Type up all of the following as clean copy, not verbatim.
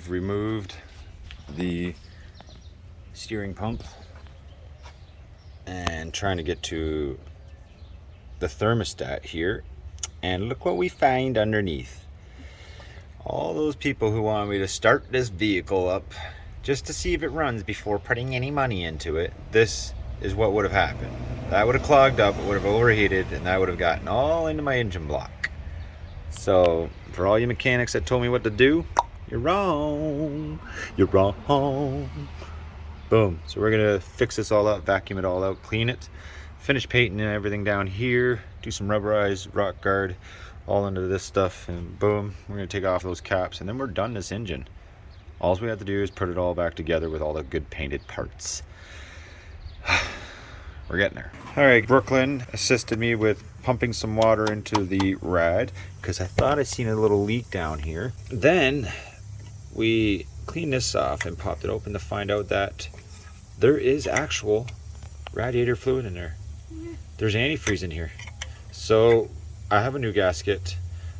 we've removed the steering pump and trying to get to the thermostat here, and look what we find underneath. All those people who want me to start this vehicle up just to see if it runs before putting any money into it, this is what would have happened. That would have clogged up, it would have overheated, and that would have gotten all into my engine block. So for all you mechanics that told me what to do, you're wrong. You're wrong. Boom. So we're gonna fix this all up, vacuum it all out, clean it, finish painting everything down here, do some rubberized rock guard all into this stuff, and boom, we're gonna take off those caps, and then we're done this engine. All we have to do is put it all back together with all the good painted parts. We're getting there. All right, Brooklyn assisted me with pumping some water into the rad because I thought I seen a little leak down here. Then we cleaned this off and popped it open to find out that there is actual radiator fluid in there. There's antifreeze in here. So I have a new gasket,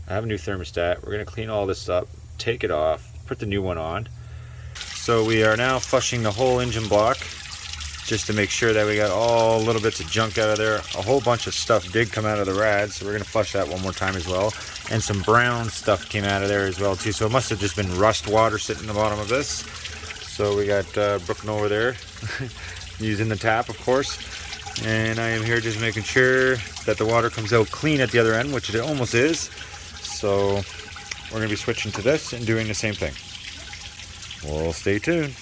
I have a new thermostat. We're gonna clean all this up, take it off, put the new one on. So we are now flushing the whole engine block just to make sure that we got all little bits of junk out of there. A whole bunch of stuff did come out of the rad, so we're gonna flush that one more time as well. And some brown stuff came out of there as well too. So it must have just been rust water sitting in the bottom of this. So we got Brooklyn over there using the tap, of course. And I am here just making sure that the water comes out clean at the other end, which it almost is. So we're gonna be switching to this and doing the same thing. Well, stay tuned.